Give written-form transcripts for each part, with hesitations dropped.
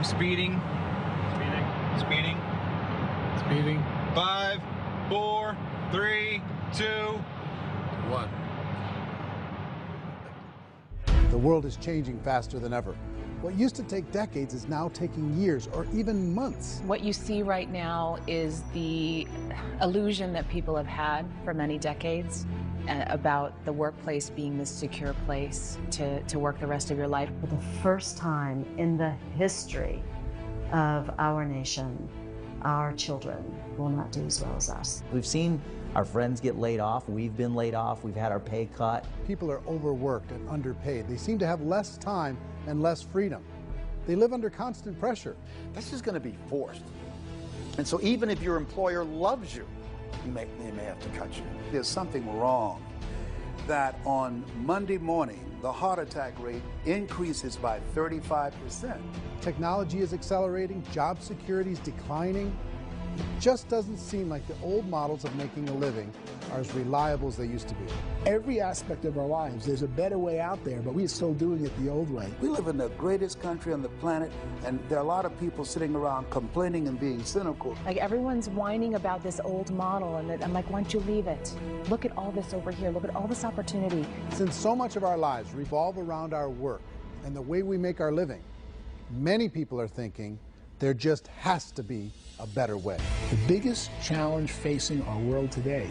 Speeding. Speeding. Speeding. 5, 4, 3, 2, 1. The world is changing faster than ever. What used to take decades is now taking years or even months. What you see right now is the illusion that people have had for many decades about the workplace being this secure place to work the rest of your life. For the first time in the history of our nation, our children will not do as well as us. We've seen our friends get laid off. We've been laid off. We've had our pay cut. People are overworked and underpaid. They seem to have less time and less freedom. They live under constant pressure. This is going to be forced. And so even if your employer loves you, they may have to cut you. There's something wrong that on Monday morning, the heart attack rate increases by 35%. Technology is accelerating, job security is declining. It just doesn't seem like the old models of making a living are as reliable as they used to be. Every aspect of our lives, there's a better way out there, but we're still doing it the old way. We live in the greatest country on the planet, and there are a lot of people sitting around complaining and being cynical. Like everyone's whining about this old model, and I'm like, why don't you leave it? Look at all this over here. Look at all this opportunity. Since so much of our lives revolve around our work and the way we make our living, many people are thinking there just has to be a better way. The biggest challenge facing our world today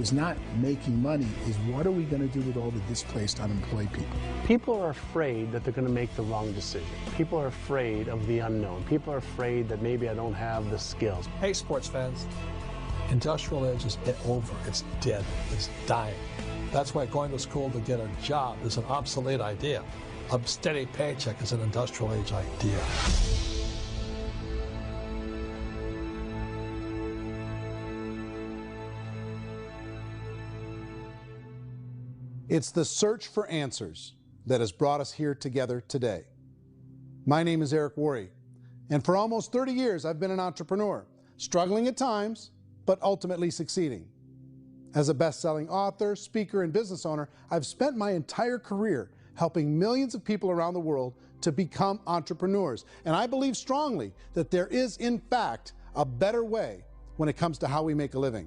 is not making money, is what are we going to do with all the displaced, unemployed people? People are afraid that they're going to make the wrong decision. People are afraid of the unknown. People are afraid that maybe I don't have the skills. Hey, sports fans, industrial age is over. It's dead. It's dying. That's why going to school to get a job is an obsolete idea. A steady paycheck is an industrial age idea. It's the search for answers that has brought us here together today. My name is Eric Worre, and for almost 30 years I've been an entrepreneur, struggling at times, but ultimately succeeding. As a best-selling author, speaker, and business owner, I've spent my entire career helping millions of people around the world to become entrepreneurs. And I believe strongly that there is, in fact, a better way when it comes to how we make a living.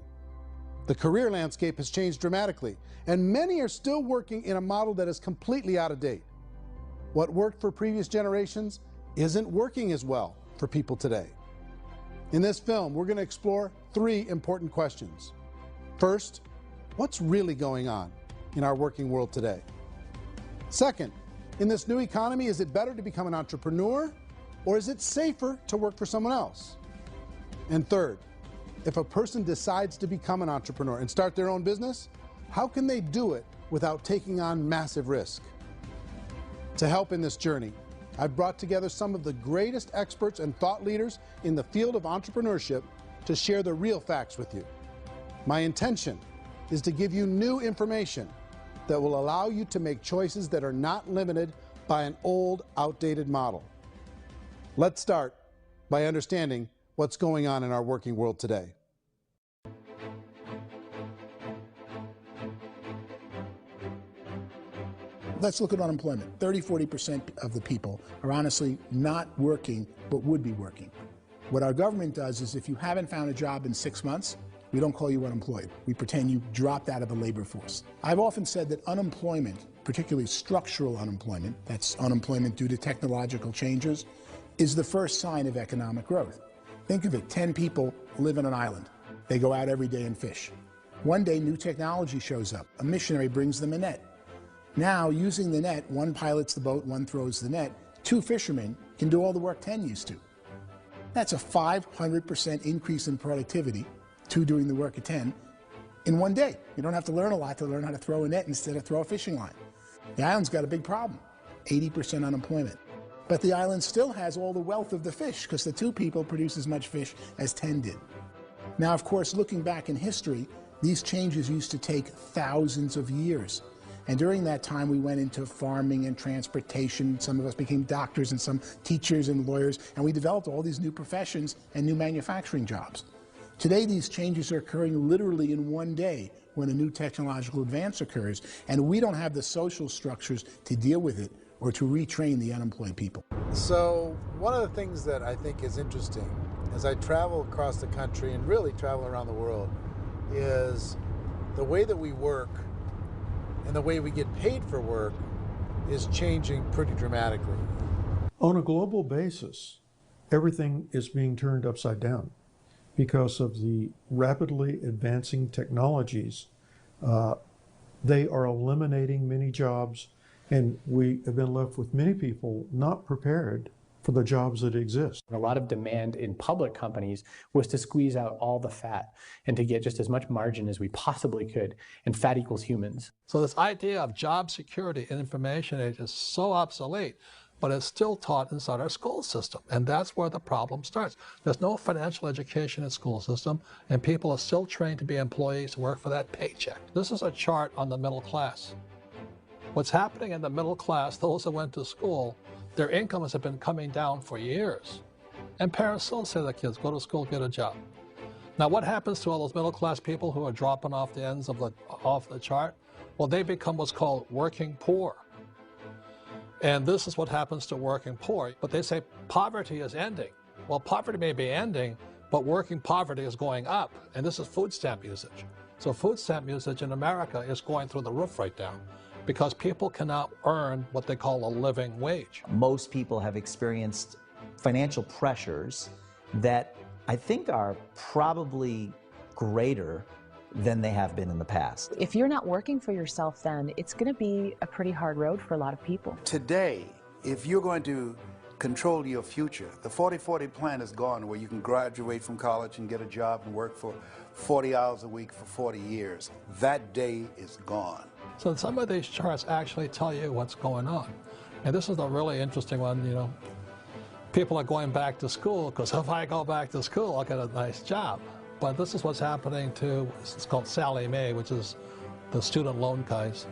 The career landscape has changed dramatically, and many are still working in a model that is completely out of date. What worked for previous generations isn't working as well for people today. In this film, we're going to explore 3 important questions. First, what's really going on in our working world today? Second, in this new economy, is it better to become an entrepreneur, or is it safer to work for someone else? And third, if a person decides to become an entrepreneur and start their own business, how can they do it without taking on massive risk? To help in this journey, I've brought together some of the greatest experts and thought leaders in the field of entrepreneurship to share the real facts with you. My intention is to give you new information that will allow you to make choices that are not limited by an old, outdated model. Let's start by understanding what's going on in our working world today. Let's look at unemployment. 30–40% of the people are honestly not working, but would be working. What our government does is if you haven't found a job in 6 months, we don't call you unemployed. We pretend you dropped out of the labor force. I've often said that unemployment, particularly structural unemployment, that's unemployment due to technological changes, is the first sign of economic growth. Think of it, 10 people live on an island. They go out every day and fish. One day, new technology shows up. A missionary brings them a net. Now, using the net, one pilots the boat, one throws the net. 2 fishermen can do all the work 10 used to. That's a 500% increase in productivity, 2 doing the work of 10, in one day. You don't have to learn a lot to learn how to throw a net instead of throw a fishing line. The island's got a big problem, 80% unemployment. But the island still has all the wealth of the fish because the 2 people produce as much fish as 10 did. Now, of course, looking back in history, these changes used to take thousands of years. And during that time, we went into farming and transportation. Some of us became doctors and some teachers and lawyers, and we developed all these new professions and new manufacturing jobs. Today, these changes are occurring literally in one day when a new technological advance occurs, and we don't have the social structures to deal with it or to retrain the unemployed people. So one of the things that I think is interesting as I travel across the country and really travel around the world is the way that we work and the way we get paid for work is changing pretty dramatically. On a global basis, everything is being turned upside down because of the rapidly advancing technologies. They are eliminating many jobs, and we have been left with many people not prepared for the jobs that exist. A lot of demand in public companies was to squeeze out all the fat and to get just as much margin as we possibly could, and fat equals humans. So this idea of job security in information age is so obsolete, but it's still taught inside our school system, and that's where the problem starts. There's no financial education in school system, and people are still trained to be employees who work for that paycheck. This is a chart on the middle class. What's happening in the middle class, those that went to school, their incomes have been coming down for years. And parents still say to their kids, go to school, get a job. Now what happens to all those middle class people who are dropping off the ends of the chart? Well, they become what's called working poor. And this is what happens to working poor. But they say poverty is ending. Well, poverty may be ending, but working poverty is going up. And this is food stamp usage. So food stamp usage in America is going through the roof right now, because people cannot earn what they call a living wage. Most people have experienced financial pressures that I think are probably greater than they have been in the past. If you're not working for yourself, then it's going to be a pretty hard road for a lot of people. Today, if you're going to control your future, the 40-40 plan is gone, where you can graduate from college and get a job and work for 40 hours a week for 40 years. That day is gone. So some of these charts actually tell you what's going on. And this is a really interesting one, you know. People are going back to school because if I go back to school, I'll get a nice job. But this is what's happening to, it's called Sallie Mae, which is the student loan guys.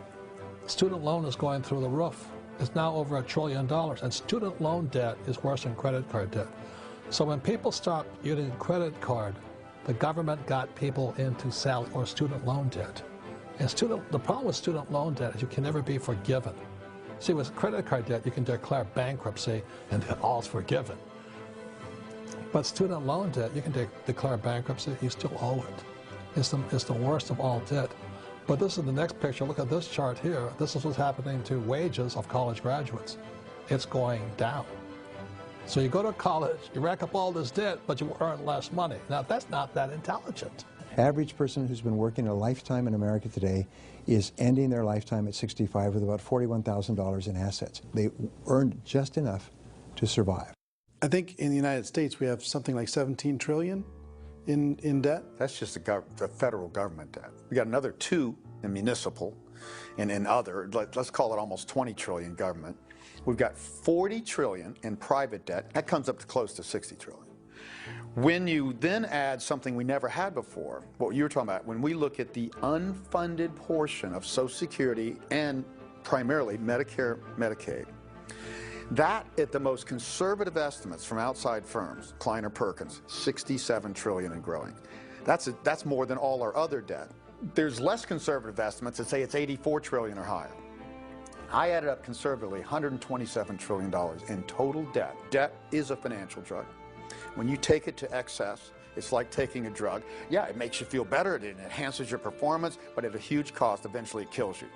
Student loan is going through the roof. It's now over $1 trillion, and student loan debt is worse than credit card debt. So when people stopped using credit card, the government got people into student loan debt. And the problem with student loan debt is you can never be forgiven. See, with credit card debt, you can declare bankruptcy and all's forgiven. But student loan debt, you can declare bankruptcy, you still owe it. It's the worst of all debt. But this is the next picture. Look at this chart here. This is what's happening to wages of college graduates. It's going down. So you go to college, you rack up all this debt, but you earn less money. Now, that's not that intelligent. Average person who's been working a lifetime in America today is ending their lifetime at 65 with about $41,000 in assets. They earned just enough to survive. I think in the United States we have something like 17 trillion in debt. That's just the federal government debt. We got another 2 in municipal and in other, let's call it almost 20 trillion government. We've got 40 trillion in private debt. That comes up to close to 60 trillion. When you then add something we never had before, what you were talking about, when we look at the unfunded portion of Social Security and primarily Medicare, Medicaid, that at the most conservative estimates from outside firms, Kleiner Perkins, 67 trillion and growing. That's more than all our other debt. There's less conservative estimates that say it's 84 trillion or higher. I added up conservatively $127 trillion in total debt. Debt is a financial drug. When you take it to excess, it's like taking a drug. Yeah, it makes you feel better, it enhances your performance, but at a huge cost, eventually it kills you.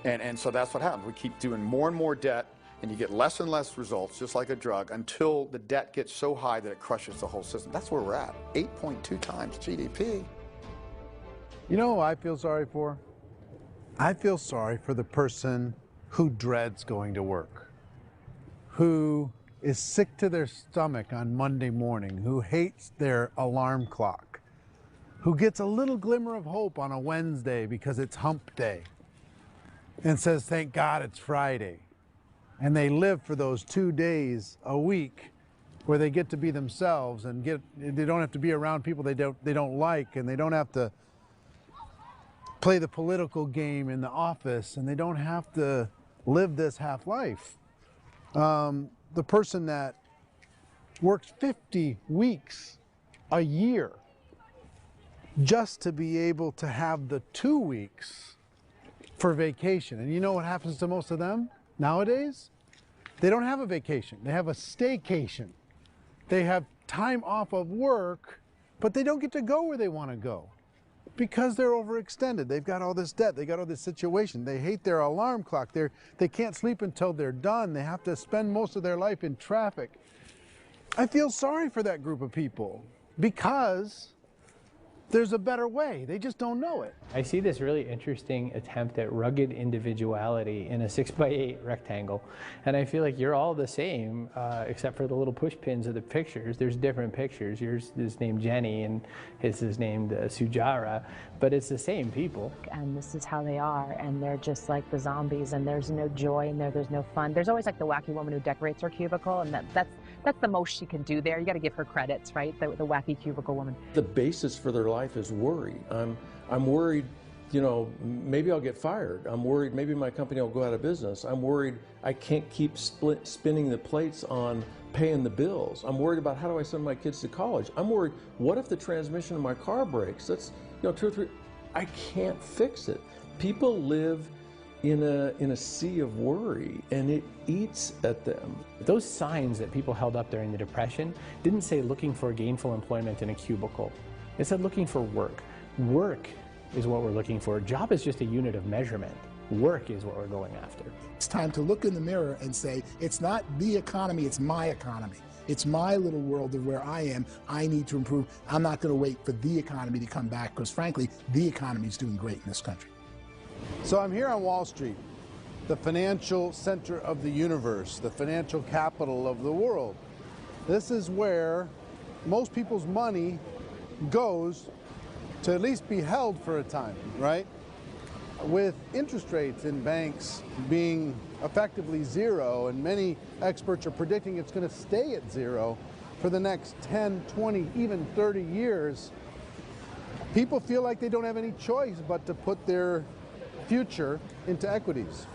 And so that's what happens. We keep doing more and more debt, and you get less and less results, just like a drug, until the debt gets so high that it crushes the whole system. That's where we're at, 8.2 times GDP. You know who I feel sorry for? I feel sorry for the person who dreads going to work, who is sick to their stomach on Monday morning, who hates their alarm clock, who gets a little glimmer of hope on a Wednesday because it's hump day and says, thank God it's Friday. And they live for those 2 days a week where they get to be themselves and they don't have to be around people they don't like, and they don't have to play the political game in the office, and they don't have to live this half life. The person that works 50 weeks a year just to be able to have the 2 weeks for vacation. And you know what happens to most of them? Nowadays, they don't have a vacation. They have a staycation. They have time off of work, but they don't get to go where they want to go because they're overextended. They've got all this debt. They got all this situation. They hate their alarm clock. They can't sleep until they're done. They have to spend most of their life in traffic. I feel sorry for that group of people because there's a better way. They just don't know it. I see this really interesting attempt at rugged individuality in a 6x8 rectangle. And I feel like you're all the same, except for the little push pins of the pictures. There's different pictures. Yours is named Jenny and his is named Sujara, but it's the same people. And this is how they are, and they're just like the zombies, and there's no joy in there, there's no fun. There's always like the wacky woman who decorates her cubicle, and that's the most she can do there. You got to give her credits, right? The wacky cubicle woman. The basis for their life is worry. I'm worried, you know, maybe I'll get fired. I'm worried maybe my company will go out of business. I'm worried I can't keep spinning the plates on paying the bills. I'm worried about how do I send my kids to college. I'm worried, what if the transmission of my car breaks? That's, you know, 2 or 3, I can't fix it. People live in a sea of worry, and it eats at them. Those signs that people held up during the Depression didn't say looking for gainful employment in a cubicle. It said looking for work. Work is what we're looking for. Job is just a unit of measurement. Work is what we're going after. It's time to look in the mirror and say, it's not the economy, it's my economy. It's my little world of where I am. I need to improve. I'm not going to wait for the economy to come back because, frankly, the economy is doing great in this country. So I'm here on Wall Street, the financial center of the universe, the financial capital of the world. This is where most people's money goes to at least be held for a time, right? With interest rates in banks being effectively zero, and many experts are predicting it's going to stay at zero for the next 10, 20, even 30 years, people feel like they don't have any choice but to put their future into equities,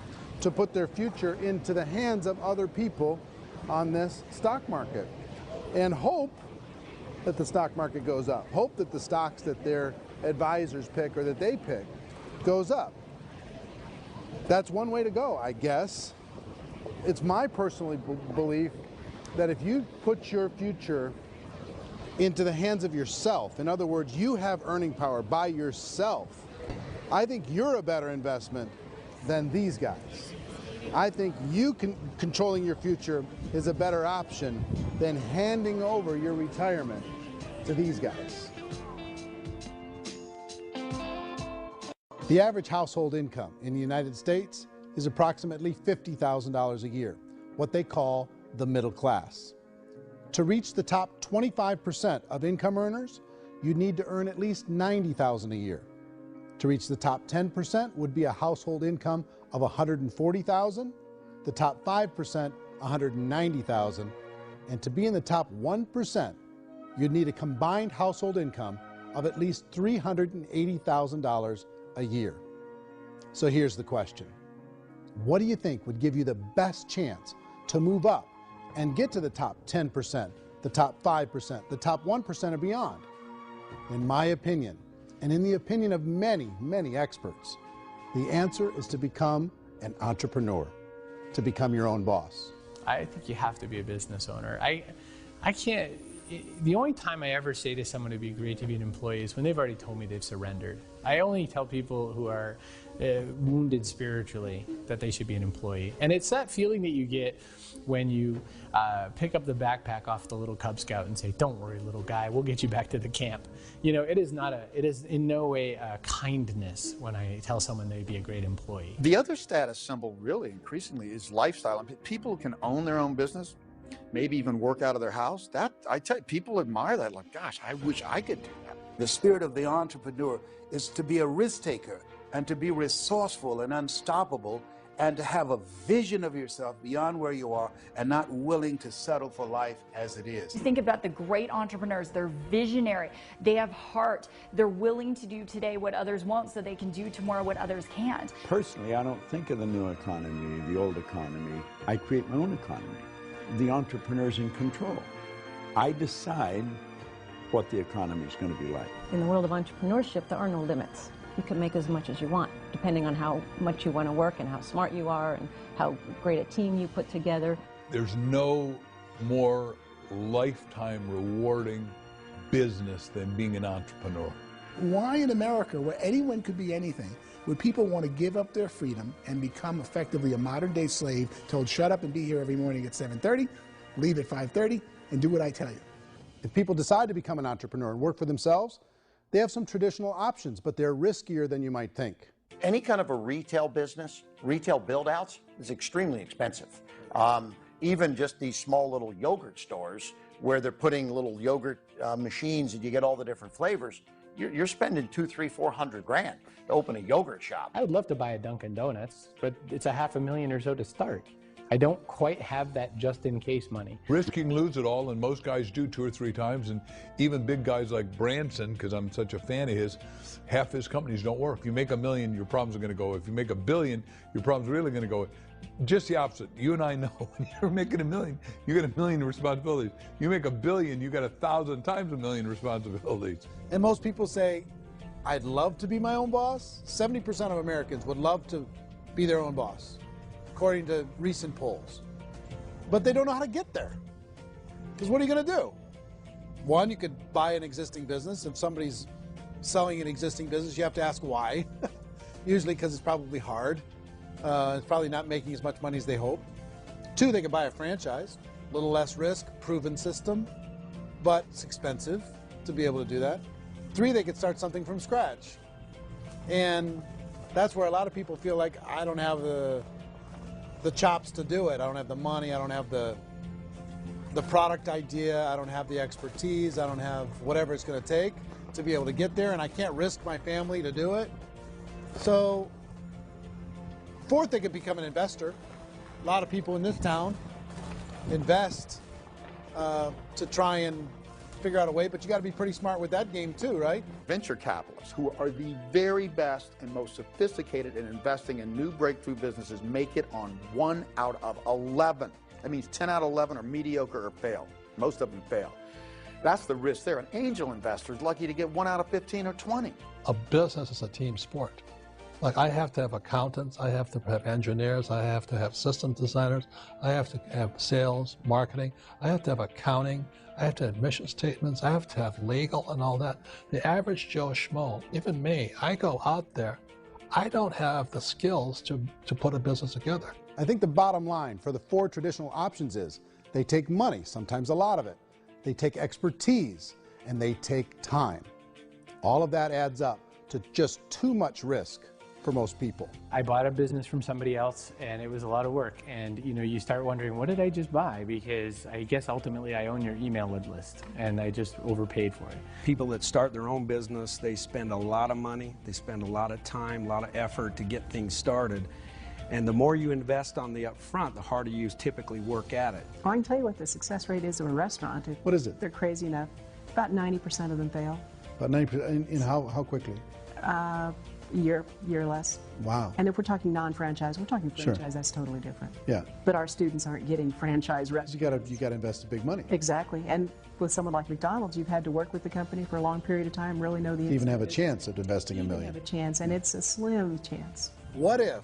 to put their future into the hands of other people on this stock market, and hope that the stock market goes up, hope that the stocks that their advisors pick or that they pick goes up. That's one way to go, I guess. It's my personal belief that if you put your future into the hands of yourself, in other words, you have earning power by yourself, I think you're a better investment than these guys. I think you controlling your future is a better option than handing over your retirement to these guys. The average household income in the United States is approximately $50,000 a year, what they call the middle class. To reach the top 25% of income earners, you'd need to earn at least $90,000 a year. To reach the top 10% would be a household income of $140,000, the top 5%, $190,000, and to be in the top 1%, you'd need a combined household income of at least $380,000 a year. So here's the question. What do you think would give you the best chance to move up and get to the top 10%, the top 5%, the top 1% and beyond? In my opinion, and in the opinion of many, many experts, the answer is to become an entrepreneur, to become your own boss. I think you have to be a business owner. I can't, the only time I ever say to someone it'd be great to be an employee is when they've already told me they've surrendered. I only tell people who are wounded spiritually that they should be an employee. And it's that feeling that you get when you pick up the backpack off the little Cub Scout and say, "Don't worry, little guy, we'll get you back to the camp." You know, it is in no way a kindness when I tell someone they'd be a great employee. The other status symbol really increasingly is lifestyle. I mean, people who can own their own business, maybe even work out of their house. That, I tell you, people admire that. Like, gosh, I wish I could do that. The spirit of the entrepreneur is to be a risk taker and to be resourceful and unstoppable and to have a vision of yourself beyond where you are and not willing to settle for life as it is. Think about the great entrepreneurs. They're visionary. They have heart. They're willing to do today what others won't so they can do tomorrow what others can't. Personally, I don't think of the new economy, the old economy. I create my own economy. The entrepreneur's in control. I decide what the economy is going to be like. In the world of entrepreneurship, there are no limits. you can make as much as you want, depending on how much you want to work and how smart you are and how great a team you put together. There's no more lifetime rewarding business than being an entrepreneur. Why in America, where anyone could be anything, would people want to give up their freedom and become effectively a modern-day slave, told shut up and be here every morning at 7:30, leave at 5:30, and do what I tell you? If people decide to become an entrepreneur and work for themselves, they have some traditional options, but they're riskier than you might think. Any kind of a retail business, retail build-outs, is extremely expensive. Even just these small little yogurt stores where they're putting little yogurt machines and you get all the different flavors, you're spending $200,000, $300,000, $400,000 to open a yogurt shop. I would love to buy a Dunkin' Donuts, but it's $500,000 or so to start. I don't quite have that just-in-case money. Risk you can lose it all, and most guys do 2 or 3 times, and even big guys like Branson, because I'm such a fan of his, half his companies don't work. If you make $1 million, your problems are going to go. If you make $1 billion, your problems are really going to go. Just the opposite. You and I know when you're making $1 million, you get $1 million responsibilities. You make $1 billion, you got 1,000 times $1 million responsibilities. And most people say, I'd love to be my own boss. 70% of Americans would love to be their own boss, according to recent polls. But they don't know how to get there. Because what are you going to do? One, you could buy an existing business. If somebody's selling an existing business, you have to ask why. Usually because it's probably hard. It's probably not making as much money as they hope. 2, they could buy a franchise. A little less risk, proven system, but it's expensive to be able to do that. 3, they could start something from scratch. And that's where a lot of people feel like, I don't have the chops to do it. I don't have the money. I don't have the product idea. I don't have the expertise. I don't have whatever it's going to take to be able to get there, and I can't risk my family to do it. So, 4th, they could become an investor. A lot of people in this town invest to try and figure out a way, but you got to be pretty smart with that game too, right? Venture capitalists, who are the very best and most sophisticated in investing in new breakthrough businesses, make it on 1 out of 11. That means 10 out of 11 are mediocre or fail. Most of them fail. That's the risk there. An angel investor is lucky to get 1 out of 15 or 20. A business is a team sport. Like, I have to have accountants, I have to have engineers, I have to have system designers, I have to have sales, marketing, I have to have accounting, I have to have mission statements, I have to have legal and all that. The average Joe Schmo, even me, I go out there, I don't have the skills to put a business together. I think the bottom line for the 4 traditional options is they take money, sometimes a lot of it. They take expertise, and they take time. All of that adds up to just too much risk for most people. I bought a business from somebody else, and it was a lot of work. And you start wondering, what did I just buy? Because I guess ultimately I own your email list, and I just overpaid for it. People that start their own business, they spend a lot of money, they spend a lot of time, a lot of effort to get things started. And the more you invest on the upfront, the harder you typically work at it. I can tell you what the success rate is of a restaurant. What is it? They're crazy enough. About 90% of them fail. About 90%, in how quickly? Year less. Wow. And if we're talking non-franchise, we're talking franchise, Sure. That's totally different. Yeah. But our students aren't getting franchise restaurants. You got to invest big money. Exactly. And with someone like McDonald's, you've had to work with the company for a long period of time, really know the Even have a chance at investing $1 million. have a chance, and it's a slim chance. What if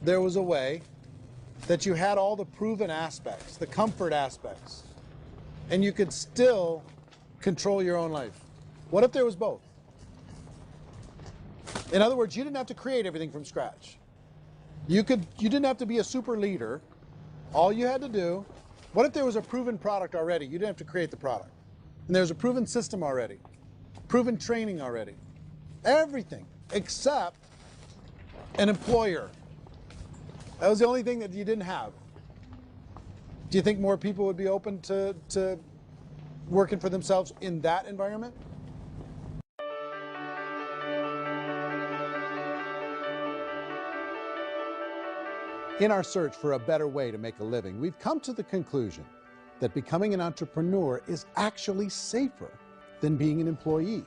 there was a way that you had all the proven aspects, the comfort aspects, and you could still control your own life? What if there was both? In other words, you didn't have to create everything from scratch. You didn't have to be a super leader. All you had to do, what if there was a proven product already? You didn't have to create the product. And there's a proven system already, proven training already. Everything except an employer. That was the only thing that you didn't have. Do you think more people would be open to working for themselves in that environment? In our search for a better way to make a living, we've come to the conclusion that becoming an entrepreneur is actually safer than being an employee.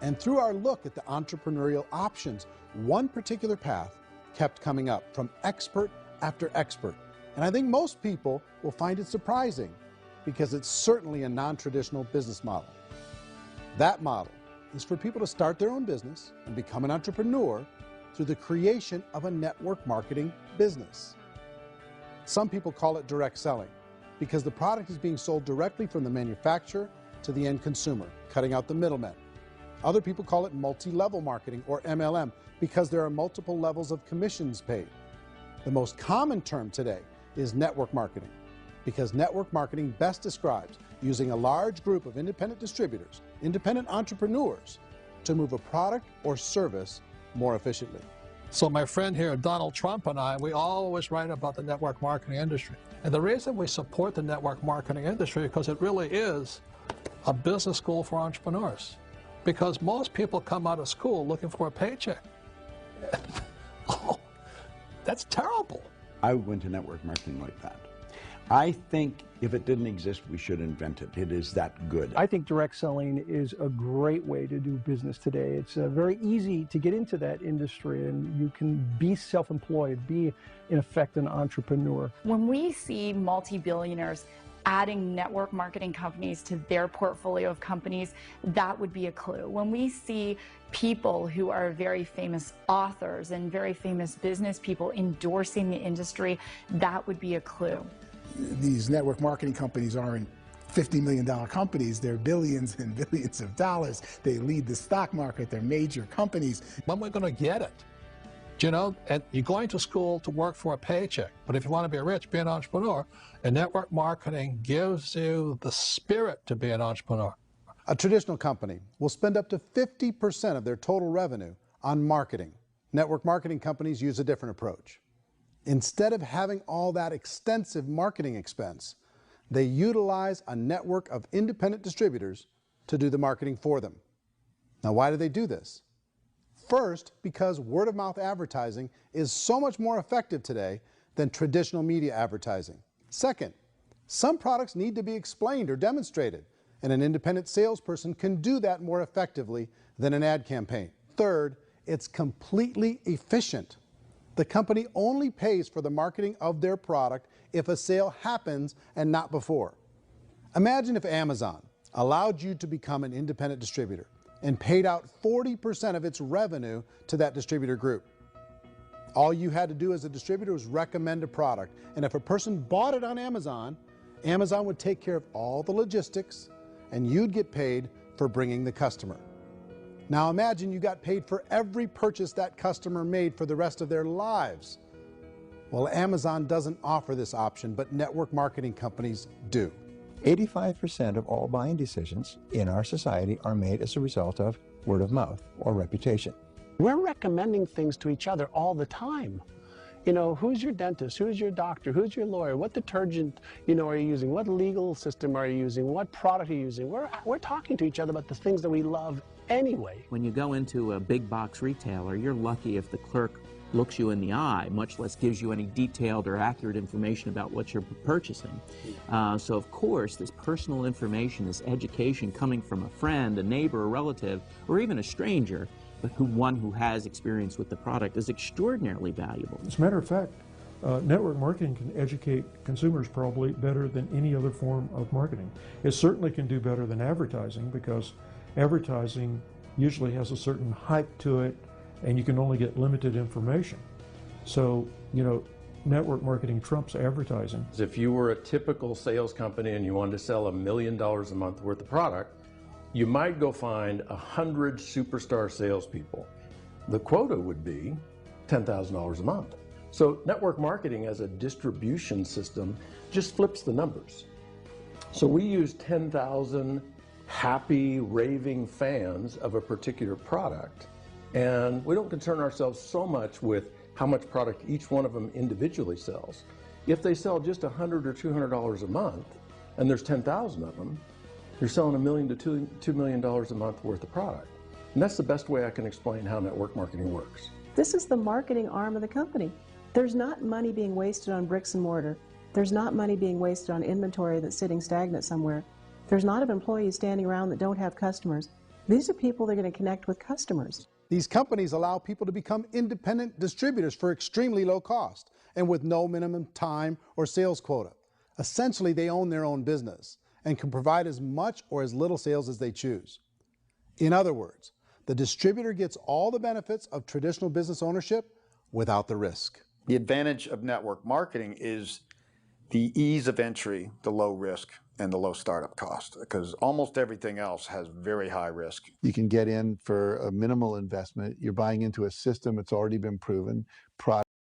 And through our look at the entrepreneurial options, one particular path kept coming up from expert after expert. And I think most people will find it surprising because it's certainly a non-traditional business model. That model is for people to start their own business and become an entrepreneur through the creation of a network marketing business. Some people call it direct selling because the product is being sold directly from the manufacturer to the end consumer, cutting out the middlemen. Other people call it multi-level marketing, or MLM, because there are multiple levels of commissions paid. The most common term today is network marketing, because network marketing best describes using a large group of independent distributors, independent entrepreneurs, to move a product or service more efficiently. So my friend here, Donald Trump, and I, we always write about the network marketing industry. And the reason we support the network marketing industry is because it really is a business school for entrepreneurs. Because most people come out of school looking for a paycheck. Oh, that's terrible. I went to network marketing like that. I think if it didn't exist, we should invent it. It is that good. I think direct selling is a great way to do business today. It's very easy to get into that industry, and you can be self-employed, be, in effect, an entrepreneur. When we see multi-billionaires adding network marketing companies to their portfolio of companies, that would be a clue. When we see people who are very famous authors and very famous business people endorsing the industry, that would be a clue. These network marketing companies aren't $50 million companies. They're billions and billions of dollars. They lead the stock market. They're major companies. When we're going to get it? You know, and you're going to school to work for a paycheck, but if you want to be rich, be an entrepreneur, and network marketing gives you the spirit to be an entrepreneur. A traditional company will spend up to 50% of their total revenue on marketing. Network marketing companies use a different approach. Instead of having all that extensive marketing expense, they utilize a network of independent distributors to do the marketing for them. Now, why do they do this? First, because word-of-mouth advertising is so much more effective today than traditional media advertising. Second, some products need to be explained or demonstrated, and an independent salesperson can do that more effectively than an ad campaign. Third, it's completely efficient. The company only pays for the marketing of their product if a sale happens and not before. Imagine if Amazon allowed you to become an independent distributor and paid out 40% of its revenue to that distributor group. All you had to do as a distributor was recommend a product, and if a person bought it on Amazon, Amazon would take care of all the logistics, and you'd get paid for bringing the customer. Now imagine you got paid for every purchase that customer made for the rest of their lives. Well, Amazon doesn't offer this option, but network marketing companies do. 85% of all buying decisions in our society are made as a result of word of mouth or reputation. We're recommending things to each other all the time. You know, who's your dentist? Who's your doctor? Who's your lawyer? What detergent, are you using? What legal system are you using? What product are you using? We're talking to each other about the things that we love anyway. When you go into a big box retailer, you're lucky if the clerk looks you in the eye, much less gives you any detailed or accurate information about what you're purchasing. So of course, this personal information, this education coming from a friend, a neighbor, a relative, or even a stranger, but one who has experience with the product is extraordinarily valuable. As a matter of fact, network marketing can educate consumers probably better than any other form of marketing. It certainly can do better than advertising, because advertising usually has a certain hype to it, and you can only get limited information. So, network marketing trumps advertising. If you were a typical sales company and you wanted to sell $1 million a month worth of product, you might go find 100 superstar salespeople. The quota would be $10,000 a month. So network marketing as a distribution system just flips the numbers. So we use 10,000 happy, raving fans of a particular product, and we don't concern ourselves so much with how much product each one of them individually sells. If they sell just $100 or $200 a month, and there's 10,000 of them, you're selling $1 million to $2 million a month worth of product. And that's the best way I can explain how network marketing works. This is the marketing arm of the company. There's not money being wasted on bricks and mortar. There's not money being wasted on inventory that's sitting stagnant somewhere. There's not of employees standing around that don't have customers. These are people that are going to connect with customers. These companies allow people to become independent distributors for extremely low cost and with no minimum time or sales quota. Essentially, they own their own business and can provide as much or as little sales as they choose. In other words, the distributor gets all the benefits of traditional business ownership without the risk. The advantage of network marketing is the ease of entry, the low risk, and the low startup cost, because almost everything else has very high risk. You can get in for a minimal investment. You're buying into a system that's already been proven.